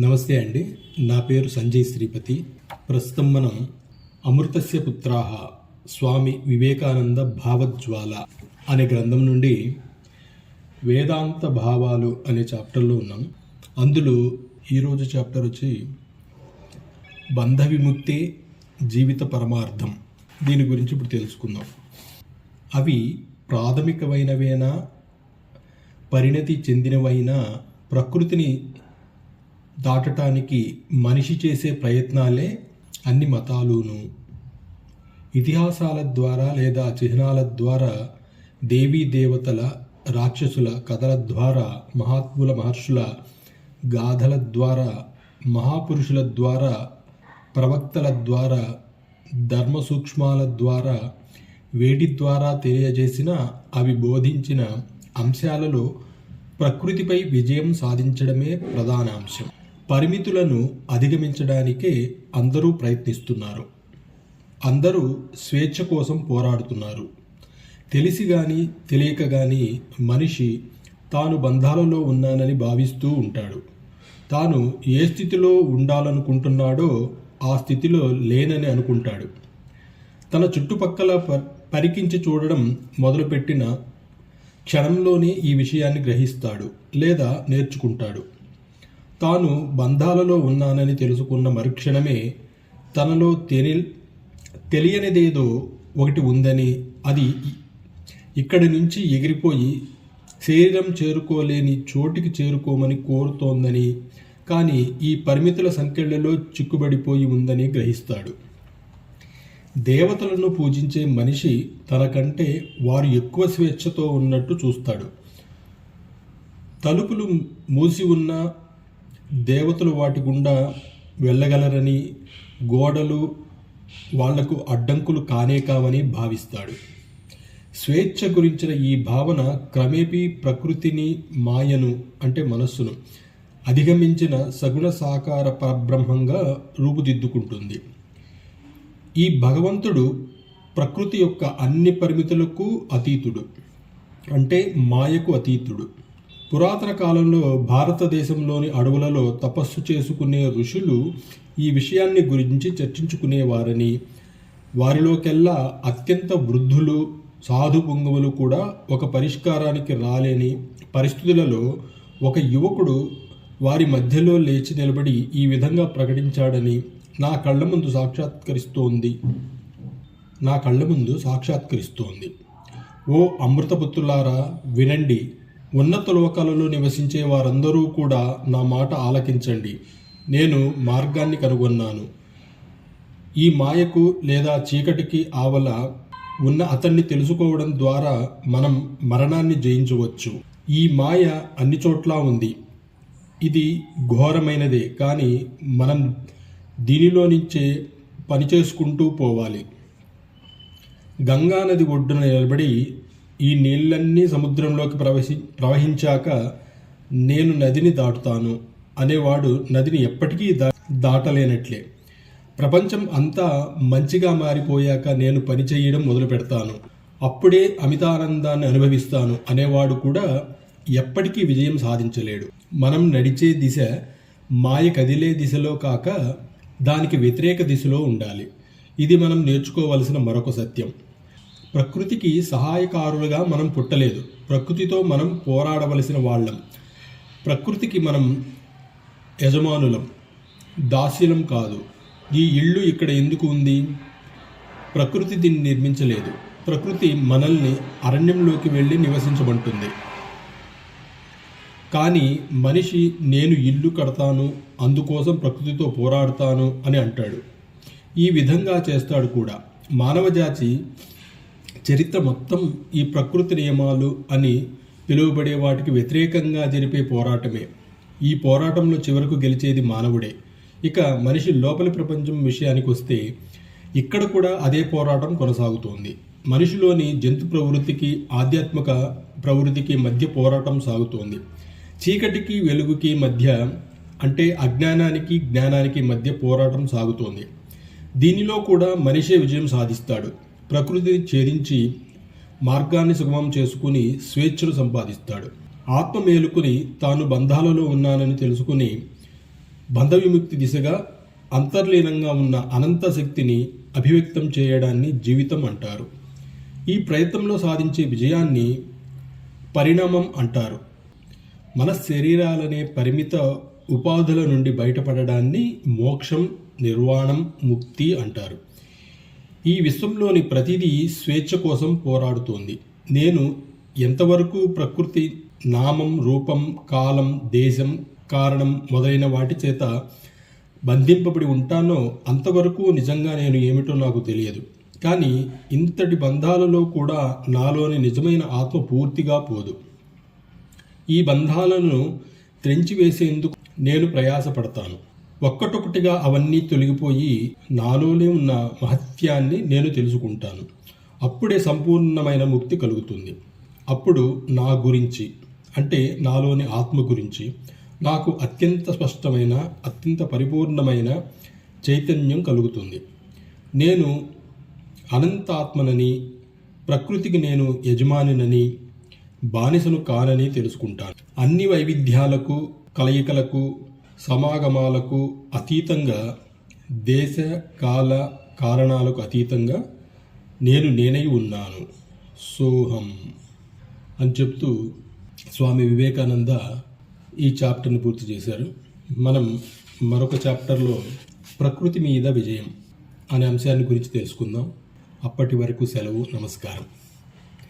నమస్తే అండి. నా పేరు సంజయ్ శ్రీపతి. ప్రస్తుతం మనం అమృతస్య పుత్రాహ స్వామి వివేకానంద భావజ్వాల అనే గ్రంథం నుండి వేదాంత భావాలు అనే చాప్టర్లో ఉన్నాం. అందులో ఈరోజు చాప్టర్ వచ్చి బంధ విముక్తే జీవిత పరమార్థం. దీని గురించి ఇప్పుడు తెలుసుకుందాం. అవి ప్రాథమికమైనవేనా, పరిణతి చెందినవైనా ప్రకృతిని దాటటానికి మనిషి చేసే ప్రయత్నాలే అన్ని మతాలును. ఇతిహాసాల ద్వారా లేదా చిహ్నాల ద్వారా, దేవీ దేవతల, రాక్షసుల కథల ద్వారా, మహాత్ముల మహర్షుల గాథల ద్వారా, మహాపురుషుల ద్వారా, ప్రవక్తల ద్వారా, ధర్మ సూక్ష్మాల ద్వారా, వేటి ద్వారా తెలియజేసిన అవి బోధించిన అంశాలలో ప్రకృతిపై విజయం సాధించడమే ప్రధాన అంశం. పరిమితులను అధిగమించడానికే అందరూ ప్రయత్నిస్తున్నారు. అందరూ స్వేచ్ఛ కోసం పోరాడుతున్నారు. తెలిసి కానీ తెలియక కానీ మనిషి తాను బంధాలలో ఉన్నానని భావిస్తూ ఉంటాడు. తాను ఏ స్థితిలో ఉండాలనుకుంటున్నాడో ఆ స్థితిలో లేనని అనుకుంటాడు. తన చుట్టుపక్కల పరికించి చూడడం మొదలుపెట్టిన క్షణంలోనే ఈ విషయాన్ని గ్రహిస్తాడు లేదా నేర్చుకుంటాడు. తాను బంధాలలో ఉన్నానని తెలుసుకున్న మరుక్షణమే తనలో తెలియనిదేదో ఒకటి ఉందని, అది ఇక్కడి నుంచి ఎగిరిపోయి శరీరం చేరుకోలేని చోటికి చేరుకోమని కోరుతోందని, కానీ ఈ పరిమితుల సంఖ్యలలో చిక్కుబడిపోయి ఉందని గ్రహిస్తాడు. దేవతలను పూజించే మనిషి తనకంటే వారు ఎక్కువ స్వేచ్ఛతో ఉన్నట్టు చూస్తాడు. తలుపులు మూసి ఉన్న దేవతలు వాటి గుండా వెళ్ళగలరని, గోడలు వాళ్లకు అడ్డంకులు కానే కావని భావిస్తాడు. స్వేచ్ఛ గురించిన ఈ భావన క్రమేపీ ప్రకృతిని, మాయను అంటే మనస్సును అధిగమించిన సగుణ సాకార పరబ్రహ్మంగా రూపుదిద్దుకుంటుంది. ఈ భగవంతుడు ప్రకృతి యొక్క అన్ని పరిమితులకు అతీతుడు, అంటే మాయకు అతీతుడు. పురాతన కాలంలో భారతదేశంలోని అడవులలో తపస్సు చేసుకునే ఋషులు ఈ విషయాన్ని గురించి చర్చించుకునేవారని, వారిలోకెల్లా అత్యంత వృద్ధులు, సాధు పొంగవులు కూడా ఒక పరిష్కారానికి రాలేని పరిస్థితులలో ఒక యువకుడు వారి మధ్యలో లేచి నిలబడి ఈ విధంగా ప్రకటించాడని నా కళ్ళ ముందు సాక్షాత్కరిస్తోంది. ఓ అమృతపుత్రులారా, వినండి. ఉన్నత లోకాలలో నివసించే వారందరూ కూడా నా మాట ఆలకించండి. నేను మార్గాన్ని కనుగొన్నాను. ఈ మాయకు లేదా చీకటికి ఆవల ఉన్న అతన్ని తెలుసుకోవడం ద్వారా మనం మరణాన్ని జయించవచ్చు. ఈ మాయ అన్ని చోట్ల ఉంది. ఇది ఘోరమైనదే, కానీ మనం దీనిలో నుంచే పనిచేసుకుంటూ పోవాలి. గంగా నది ఒడ్డున నిలబడి ఈ నీళ్ళన్నీ సముద్రంలోకి ప్రవహించాక నేను నదిని దాటుతాను అనేవాడు నదిని ఎప్పటికీ దాటలేనట్లే. ప్రపంచం అంతా మంచిగా మారిపోయాక నేను పని చేయడం మొదలు పెడతాను, అప్పుడే అమితానందాన్ని అనుభవిస్తాను అనేవాడు కూడా ఎప్పటికీ విజయం సాధించలేడు. మనం నడిచే దిశ మాయ కదిలే దిశలో కాక దానికి వ్యతిరేక దిశలో ఉండాలి. ఇది మనం నేర్చుకోవలసిన మరొక సత్యం. ప్రకృతికి సహాయకారులుగా మనం పుట్టలేదు. ప్రకృతితో మనం పోరాడవలసిన వాళ్ళం. ప్రకృతికి మనం యజమానులం, దాస్యులం కాదు. ఈ ఇల్లు ఇక్కడ ఎందుకు ఉంది? ప్రకృతి దీన్ని నిర్మించలేదు. ప్రకృతి మనల్ని అరణ్యంలోకి వెళ్ళి నివసించమంటుంది. కానీ మనిషి నేను ఇల్లు కడతాను, అందుకోసం ప్రకృతితో పోరాడుతాను అని అంటాడు. ఈ విధంగా చేస్తాడు కూడా. మానవజాతి చరిత్ర మొత్తం ఈ ప్రకృతి నియమాలు అని పిలువబడే వాటికి వ్యతిరేకంగా జరిపే పోరాటమే. ఈ పోరాటంలో చివరకు గెలిచేది మానవుడే. ఇక మనిషి లోపలి ప్రపంచం విషయానికి వస్తే ఇక్కడ కూడా అదే పోరాటం కొనసాగుతోంది. మనిషిలోని జంతు ప్రవృత్తికి, ఆధ్యాత్మిక ప్రవృత్తికి మధ్య పోరాటం సాగుతోంది. చీకటికి వెలుగుకి మధ్య, అంటే అజ్ఞానానికి జ్ఞానానికి మధ్య పోరాటం సాగుతోంది. దీనిలో కూడా మనిషే విజయం సాధిస్తాడు. ప్రకృతిని ఛేదించి మార్గాన్ని సుగమం చేసుకుని స్వేచ్ఛను సంపాదిస్తాడు. ఆత్మ మేలుకుని తాను బంధాలలో ఉన్నానని తెలుసుకుని బంధ విముక్తి దిశగా అంతర్లీనంగా ఉన్న అనంత శక్తిని అభివ్యక్తం చేయడాన్ని జీవితం అంటారు. ఈ ప్రయత్నంలో సాధించే విజయాన్ని పరిణామం అంటారు. మన శరీరాలనే పరిమిత ఉపాధుల నుండి బయటపడడాన్ని మోక్షం, నిర్వాణం, ముక్తి అంటారు. ఈ విశ్వంలోని ప్రతిదీ స్వేచ్ఛ కోసం పోరాడుతోంది. నేను ఎంతవరకు ప్రకృతి, నామం, రూపం, కాలం, దేశం, కారణం మొదలైన వాటి చేత బంధింపబడి ఉంటానో అంతవరకు నిజంగా నేను ఏమిటో నాకు తెలియదు. కానీ ఇంతటి బంధాలలో కూడా నాలోని నిజమైన ఆత్మ పూర్తిగా పోదు. ఈ బంధాలను త్రెంచివేసేందుకు నేను ప్రయాసపడతాను. ఒక్కటొక్కటిగా అవన్నీ తొలగిపోయి నాలోనే ఉన్న మహత్యాన్ని నేను తెలుసుకుంటాను. అప్పుడే సంపూర్ణమైన ముక్తి కలుగుతుంది. అప్పుడు నా గురించి, అంటే నాలోని ఆత్మ గురించి నాకు అత్యంత స్పష్టమైన, అత్యంత పరిపూర్ణమైన చైతన్యం కలుగుతుంది. నేను అనంతాత్మనని, ప్రకృతికి నేను యజమానినని, బానిసను కానని తెలుసుకుంటాను. అన్ని వైవిధ్యాలకు, కలయికలకు, సమాగమాలకు అతీతంగా, దేశ కాల కారణాలకు అతీతంగా నేను నేనై ఉన్నాను. సోహం అని చెప్తూ స్వామి వివేకానంద ఈ చాప్టర్ని పూర్తి చేశారు. మనం మరొక చాప్టర్లో ప్రకృతి మీద విజయం అనే అంశాన్ని గురించి తెలుసుకుందాం. అప్పటి వరకు సెలవు. నమస్కారం.